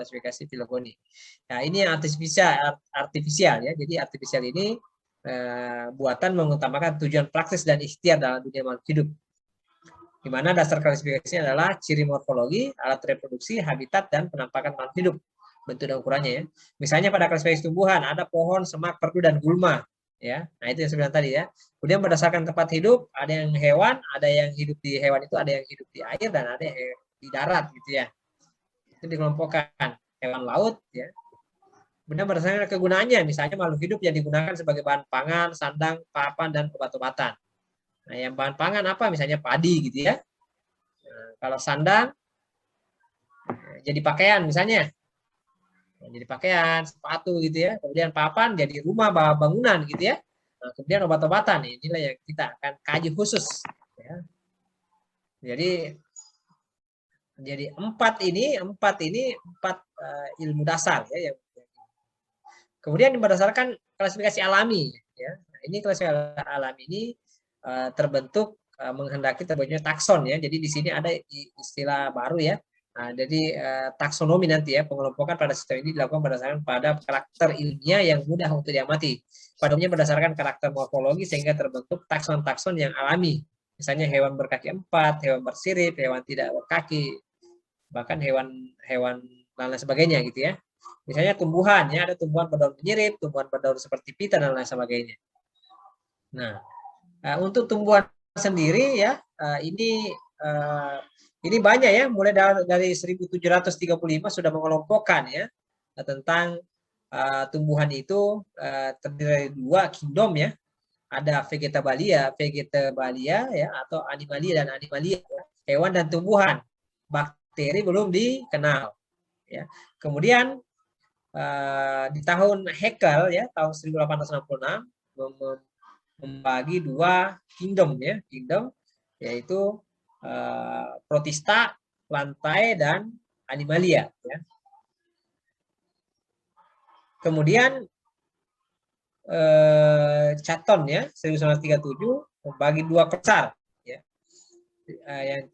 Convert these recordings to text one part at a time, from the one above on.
klasifikasi filogeni. Nah, ini yang artifisial ya. Jadi artifisial ini buatan mengutamakan tujuan praktis dan ikhtiar dalam dunia makhluk hidup. Di mana dasar klasifikasinya adalah ciri morfologi, alat reproduksi, habitat, dan penampakan makhluk hidup. Bentuk dan ukurannya ya. Misalnya pada klasifikasi tumbuhan ada pohon, semak, perdu, dan gulma. Ya, nah itu yang saya bilang tadi ya. Kemudian berdasarkan tempat hidup, ada yang hewan, ada yang hidup di hewan itu, ada yang hidup di air, dan ada yang di darat gitu ya. Itu dikelompokkan hewan laut ya. Kemudian berdasarkan kegunaannya, misalnya makhluk hidup yang digunakan sebagai bahan pangan, sandang, papan, dan obat-obatan. Nah, yang bahan pangan apa? Misalnya padi gitu ya. Nah, kalau sandang jadi pakaian misalnya. Jadi pakaian, sepatu gitu ya. Kemudian papan jadi rumah, bangunan gitu ya. Nah, kemudian obat-obatan, inilah yang kita akan kaji khusus. Ya. Jadi empat ilmu dasar ya. Kemudian berdasarkan klasifikasi alami. Ya. Nah, ini klasifikasi alami ini terbentuk menghendaki terbentuknya takson ya. Jadi di sini ada istilah baru ya. Nah, jadi taksonomi nanti ya, pengelompokan pada sistem ini dilakukan berdasarkan pada karakter ilmiah yang mudah untuk diamati. Pada umumnya berdasarkan karakter morfologi sehingga terbentuk takson-takson yang alami. Misalnya hewan berkaki 4, hewan bersirip, hewan tidak berkaki, bahkan hewan dan lain sebagainya gitu ya. Misalnya tumbuhan ya, ada tumbuhan berdaun menyirip, tumbuhan berdaun seperti pita dan lain sebagainya. Nah, untuk tumbuhan sendiri ya, ini banyak ya, mulai dari 1735 sudah mengelompokkan ya tentang tumbuhan itu terdiri dari 2 kingdom ya. Ada vegetabalia ya, atau animalia dan animalia, hewan dan tumbuhan. Bakteri belum dikenal ya. Kemudian di tahun Haeckel ya, tahun 1866 membagi 2 kingdom ya, yaitu protista, lantai, dan animalia. Ya. Kemudian Catton ya 1937 membagi 2 besar, ya.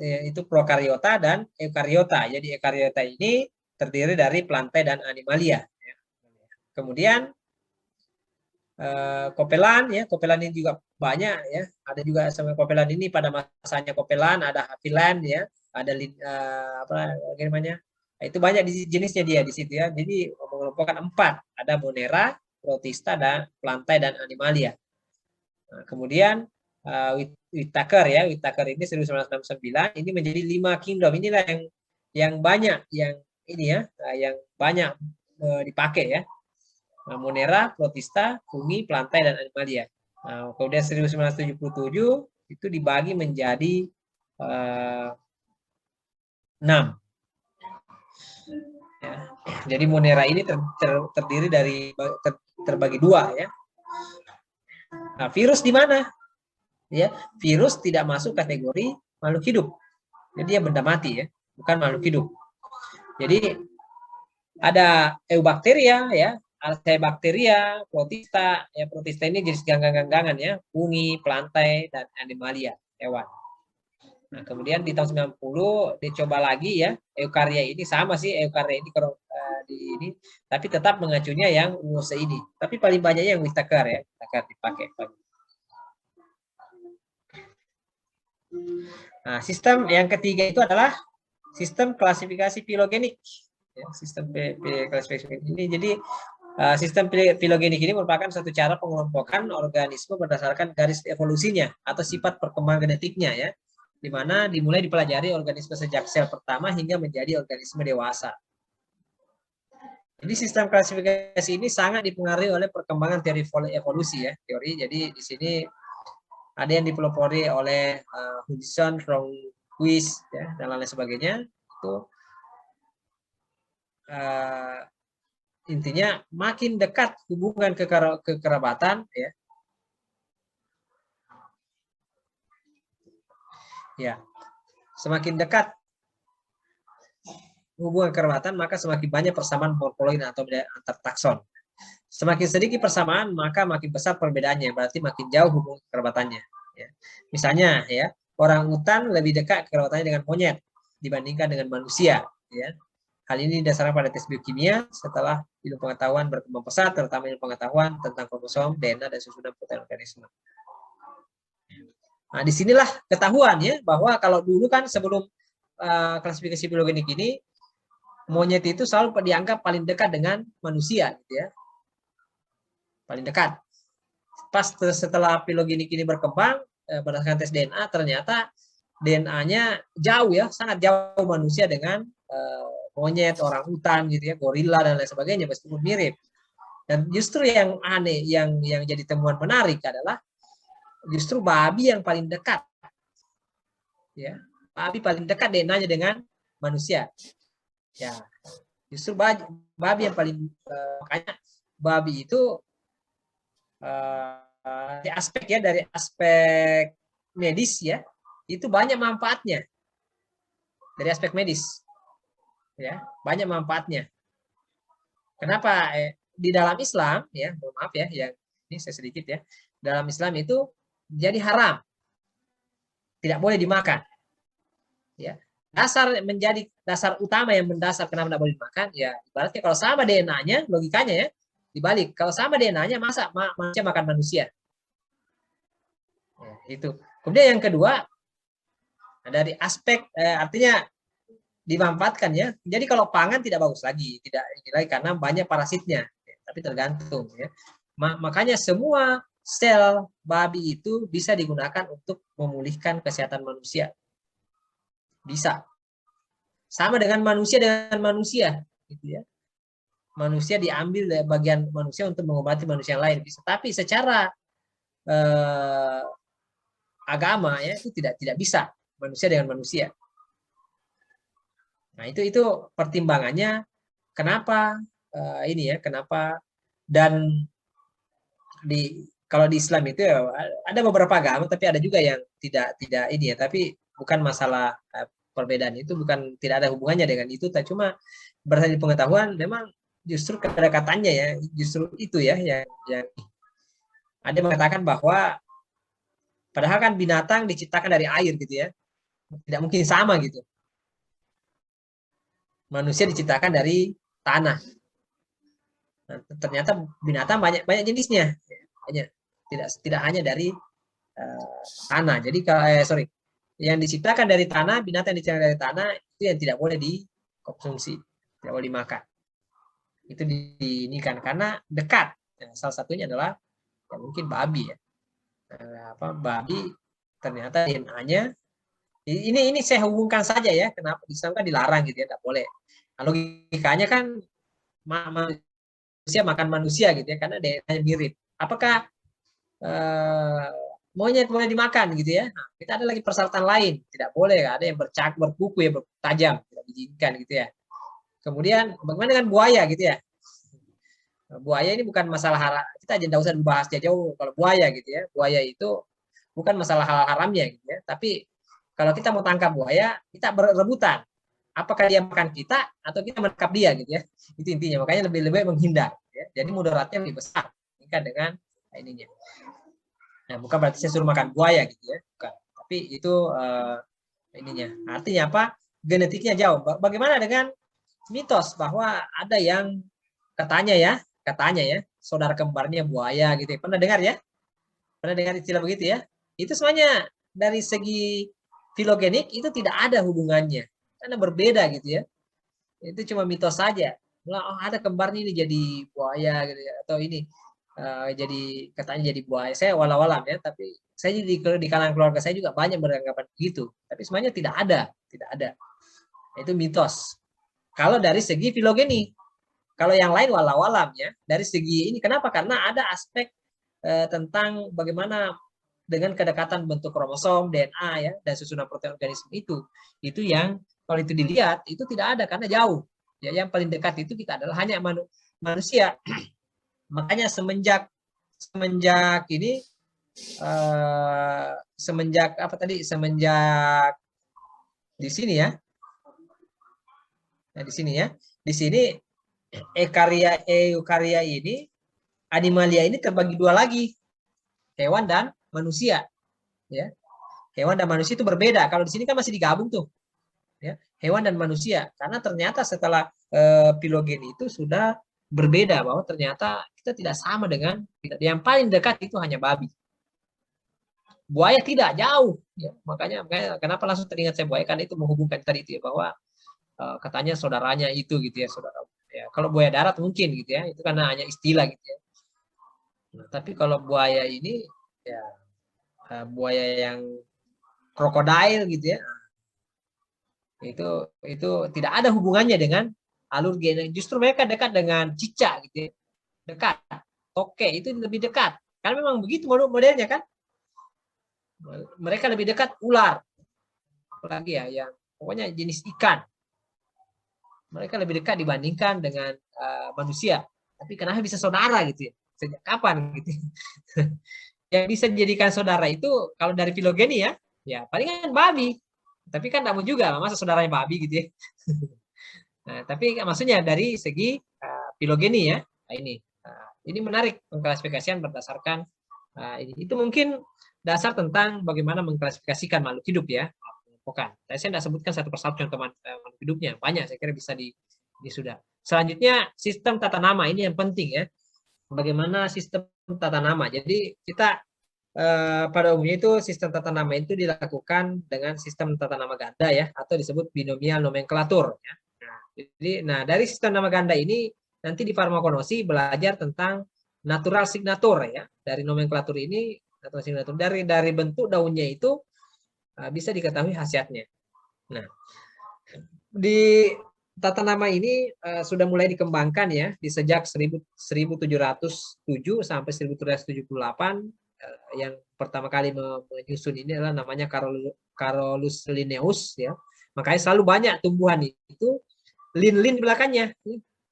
Yaitu prokariota dan eukariota. Jadi eukariota ini terdiri dari plantae dan animalia. Ya. Kemudian kopelan ya, kopelan ini juga banyak ya, ada juga sama kopelan ini pada masanya kopelan, ada hapilan ya, ada apa namanya, itu banyak jenisnya dia di situ ya. Jadi mengelompokkan 4, ada monera, protista, dan plantae dan animalia. Nah, kemudian Whittaker ya, Whittaker ini 1969 ini menjadi 5 kingdom. Inilah yang banyak yang ini ya, yang banyak dipakai ya. Nah, monera, protista, fungi, plantae, dan animalia. Nah, kemudian 1977 itu dibagi menjadi 6. Ya. Jadi monera ini terdiri dari terbagi 2 ya. Nah, virus di mana? Ya, virus tidak masuk kategori makhluk hidup. Jadi dia benda mati ya, bukan makhluk hidup. Jadi ada eubakteria ya, Archaebacteria, protista, ya protista ini jenis ganggang-ganggangan ya, fungi, plantae, dan animalia, hewan. Nah, kemudian di tahun 90 dicoba lagi ya, eukarya ini sama sih, eukarya ini kalau ini, tapi tetap mengacunya yang Mose ini. Tapi paling banyaknya yang Whittaker ya, Whittaker dipakai. Nah, sistem yang ketiga itu adalah sistem klasifikasi filogenik. Ya, sistem klasifikasi ini jadi sistem filogenik ini merupakan satu cara pengelompokan organisme berdasarkan garis evolusinya atau sifat perkembangan genetiknya ya, di mana dimulai dipelajari organisme sejak sel pertama hingga menjadi organisme dewasa. Jadi sistem klasifikasi ini sangat dipengaruhi oleh perkembangan teori evolusi ya, Jadi di sini ada yang dipelopori oleh Hudson, Cronquist ya, dan lain sebagainya. Itu intinya makin dekat hubungan kekerabatan ya. Ya. Semakin dekat hubungan kekerabatan, maka semakin banyak persamaan morfologi atau antar takson. Semakin sedikit persamaan, maka makin besar perbedaannya, berarti makin jauh hubungan kekerabatannya. Ya. Misalnya ya, orang utan lebih dekat kekerabatannya dengan monyet dibandingkan dengan manusia. Ya. Hal ini didasarkan pada tes biokimia setelah ilmu pengetahuan berkembang pesat, terutama ilmu pengetahuan tentang kromosom, DNA, dan susunan protein organisme. Nah, disinilah ketahuan ya bahwa kalau dulu kan sebelum klasifikasi filogenik ini, monyet itu selalu dianggap paling dekat dengan manusia, gitu ya, paling dekat. Pas setelah filogenik ini berkembang berdasarkan tes DNA, ternyata DNA-nya jauh ya, sangat jauh manusia dengan monyet, orang hutan gitu ya, gorila dan lain sebagainya, meskipun mirip. Dan justru yang aneh, yang jadi temuan menarik adalah justru babi yang paling dekat, ya, babi paling dekat DNA-nya dengan manusia. Ya, justru babi yang paling makanya babi itu dari aspek ya, dari aspek medis ya, itu banyak manfaatnya. Dari aspek medis ya, banyak manfaatnya. Kenapa? Di dalam Islam ya, mohon maaf ya, yang ini saya sedikit ya. Dalam Islam itu jadi haram, tidak boleh dimakan. Ya, menjadi dasar utama yang mendasar kenapa tidak boleh dimakan. Ya, ibaratnya kalau sama DNA-nya, logikanya ya, dibalik. Kalau sama DNA-nya, masa manusia makan manusia? Ya, itu. Kemudian yang kedua, dari aspek artinya dimanfaatkan ya. Jadi kalau pangan tidak bagus lagi, tidak lagi karena banyak parasitnya. Ya, tapi tergantung ya. Makanya semua sel babi itu bisa digunakan untuk memulihkan kesehatan manusia. Bisa. Sama dengan manusia gitu ya. Manusia diambil dari bagian manusia untuk mengobati manusia yang lain bisa. Tapi secara agama ya itu tidak bisa manusia dengan manusia. Nah, itu pertimbangannya kenapa ini ya, kenapa. Dan kalau di Islam itu ya ada beberapa agama, tapi ada juga yang tidak ini ya, tapi bukan masalah perbedaan itu, bukan, tidak ada hubungannya dengan itu, tapi cuma berdasarkan pengetahuan memang justru kedekatannya ya, justru itu ya yang ada yang mengatakan bahwa padahal kan binatang diciptakan dari air gitu ya, tidak mungkin sama gitu. Manusia diciptakan dari tanah. Nah, ternyata binatang banyak jenisnya, banyak, tidak hanya dari tanah. Jadi sorry, yang diciptakan dari tanah, binatang yang diciptakan dari tanah itu yang tidak boleh dikonsumsi, tidak boleh dimakan. Itu ini kan karena dekat. Nah, salah satunya adalah ya mungkin babi ya. Babi ternyata DNA-nya ini saya hubungkan saja ya, kenapa Islam kan dilarang gitu ya, tidak boleh. Nah, logikanya kan manusia makan manusia gitu ya, karena DNA-nya mirip. Apakah monyet boleh dimakan gitu ya? Nah, kita ada lagi persyaratan lain, tidak boleh, ada yang berkuku ya, bertajam, tidak diizinkan gitu ya. Kemudian bagaimana dengan buaya gitu ya? Buaya ini bukan masalah haram, kita tidak usah dibahas jauh kalau buaya gitu ya. Buaya itu bukan masalah hal haramnya gitu ya, tapi kalau kita mau tangkap buaya, kita berebutan. Apakah dia makan kita atau kita menangkap dia gitu ya. Itu intinya, makanya lebih menghindar ya. Jadi mudaratnya lebih besar dengan ininya. Nah, bukan berarti saya suruh makan buaya gitu ya, bukan. Tapi itu ininya. Artinya apa? Genetiknya jauh. Bagaimana dengan mitos bahwa ada yang katanya ya, saudara kembarnya buaya gitu ya. Pernah dengar ya? Pernah dengar istilah begitu ya? Itu semuanya dari segi filogenik itu tidak ada hubungannya. Karena berbeda gitu ya. Itu cuma mitos saja. Oh, ada kembarnya ini jadi buaya gitu ya, atau ini jadi katanya jadi buaya. Saya walau-walam ya, tapi saya di kalangan keluarga saya juga banyak beranggapan begitu. Tapi semuanya tidak ada. Itu mitos. Kalau dari segi filogeni, kalau yang lain walau-walam ya, dari segi ini kenapa? Karena ada aspek tentang bagaimana dengan kedekatan bentuk kromosom, DNA ya, dan susunan protein organisme itu yang kalau itu dilihat itu tidak ada karena jauh. Ya, yang paling dekat itu kita adalah hanya manusia. Makanya semenjak ini semenjak apa tadi? Semenjak di sini ya. Nah, di sini ya. Di sini eukarya ini, animalia ini terbagi dua lagi. Hewan dan manusia. Ya. Hewan dan manusia itu berbeda. Kalau di sini kan masih digabung tuh. ya, hewan dan manusia. Karena ternyata setelah filogeni itu sudah berbeda, bahwa ternyata kita tidak sama dengan yang paling dekat itu hanya babi. Buaya tidak, jauh. Ya, makanya kenapa langsung teringat saya buaya, karena itu menghubungkan tadi itu ya, bahwa katanya saudaranya itu gitu ya, saudara. Ya, kalau buaya darat mungkin gitu ya, itu karena hanya istilah gitu ya. Nah, tapi kalau buaya ini ya buaya yang krokodil gitu ya, itu tidak ada hubungannya dengan alur gen. Justru mereka dekat dengan cicak gitu ya. Dekat. Toke itu lebih dekat. Karena memang begitu modelnya kan. Mereka lebih dekat ular. Apalagi ya yang pokoknya jenis ikan. Mereka lebih dekat dibandingkan dengan manusia. Tapi kenapa bisa saudara gitu ya? Sejak kapan gitu? Yang bisa dijadikan saudara itu kalau dari filogeni ya, ya palingan babi. Tapi kan tidak mau juga, masa saudaranya babi gitu ya. Nah, tapi maksudnya dari segi filogeni ya, nah, ini menarik pengklasifikasian berdasarkan ini. Itu mungkin dasar tentang bagaimana mengklasifikasikan makhluk hidup ya. Bukan. Saya tidak sebutkan satu persatu contoh makhluk hidupnya, banyak saya kira bisa di sudah. Selanjutnya sistem tata nama, ini yang penting ya. Bagaimana sistem tata nama. Jadi kita pada umumnya itu sistem tata nama itu dilakukan dengan sistem tata nama ganda ya, atau disebut binomial nomenklatur ya. Nah, dari sistem nama ganda ini nanti di farmakologi belajar tentang natural signature ya. Dari nomenklatur ini natural signature dari bentuk daunnya itu bisa diketahui khasiatnya. Nah, di tata nama ini sudah mulai dikembangkan ya di sejak 1707 sampai 1778. Yang pertama kali menyusun ini adalah namanya Carolus Linnaeus ya. Makanya selalu banyak tumbuhan itu lin belakangnya.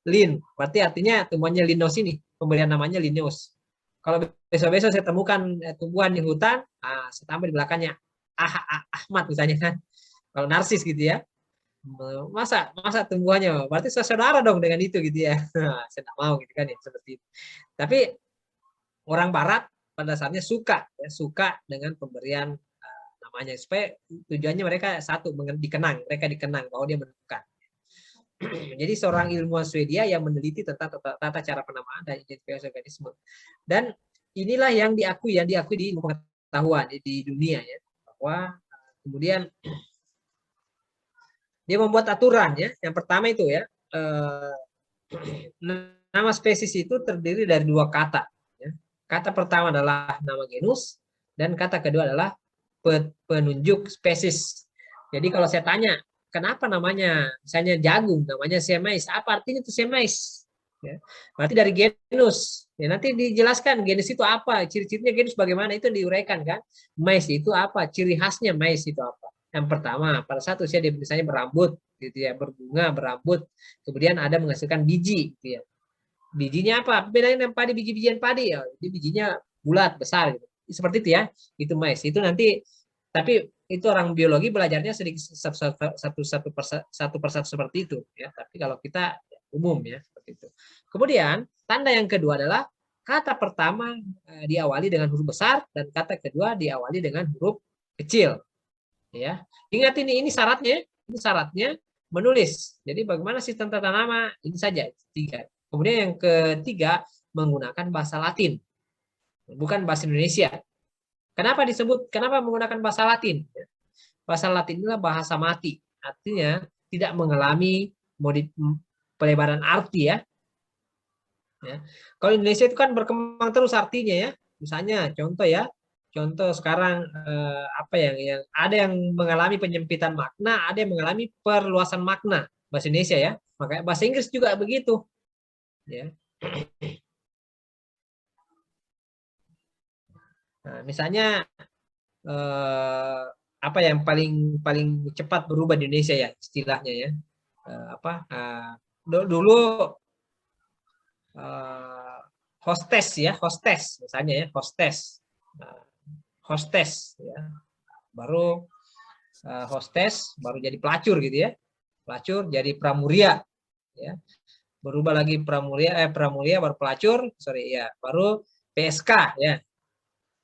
Lin, berarti artinya tumbuhannya Linnaeus ini, pemberian namanya Linnaeus. Kalau besok-besok saya temukan tumbuhan di hutan, saya tambah di belakangnya Ahmad misalnya kan. Kalau narsis gitu ya. Masa tumbuhannya, berarti saudara dong dengan itu gitu ya. Saya tidak mau gitu kan ya, seperti itu. Tapi orang barat pada dasarnya suka dengan pemberian namanya, supaya tujuannya mereka satu dikenang, mereka dikenang bahwa dia menentukan. Jadi seorang ilmuwan Swedia yang meneliti tentang tata cara penamaan dan identifikasi organisme. Dan inilah yang diakui di ilmu pengetahuan di dunia ya, bahwa kemudian dia membuat aturan ya. Yang pertama itu ya, nama spesies itu terdiri dari dua kata. Ya. Kata pertama adalah nama genus dan kata kedua adalah penunjuk spesies. Jadi kalau saya tanya, kenapa namanya misalnya jagung, namanya semais, apa artinya itu semais? Ya. Berarti dari genus. Ya, nanti dijelaskan genus itu apa, ciri-cirinya genus bagaimana, itu diuraikan kan. Mais itu apa, ciri khasnya mais itu apa. Yang pertama, pada saat usia dia misalnya berambut, gitu ya, berbunga, berambut, kemudian ada menghasilkan biji, gitu ya. Bijinya apa? Bedanya dengan padi, biji-bijian padi ya, jadi bijinya bulat besar, gitu. Seperti itu ya, itu mais. Itu nanti, tapi itu orang biologi belajarnya sedikit satu persatu seperti itu ya. Tapi kalau kita umum ya seperti itu. Kemudian tanda yang kedua adalah kata pertama diawali dengan huruf besar dan kata kedua diawali dengan huruf kecil. Ya, ingat ini syaratnya menulis. Jadi bagaimana sistem tata nama ini saja tiga. Kemudian yang ketiga menggunakan bahasa Latin, bukan bahasa Indonesia. Kenapa menggunakan bahasa Latin? Bahasa Latin adalah bahasa mati, artinya tidak mengalami pelebaran arti ya. Kalau Indonesia itu kan berkembang terus artinya ya. Misalnya contoh sekarang apa yang ada yang mengalami penyempitan makna, ada yang mengalami perluasan makna bahasa Indonesia ya. Makanya bahasa Inggris juga begitu. Ya. Nah, misalnya apa yang paling cepat berubah di Indonesia ya istilahnya ya. Dulu hostess misalnya ya, hostess ya, baru hostess baru jadi pelacur gitu ya, pelacur jadi pramuria ya, berubah lagi pramuria baru pelacur, baru PSK ya,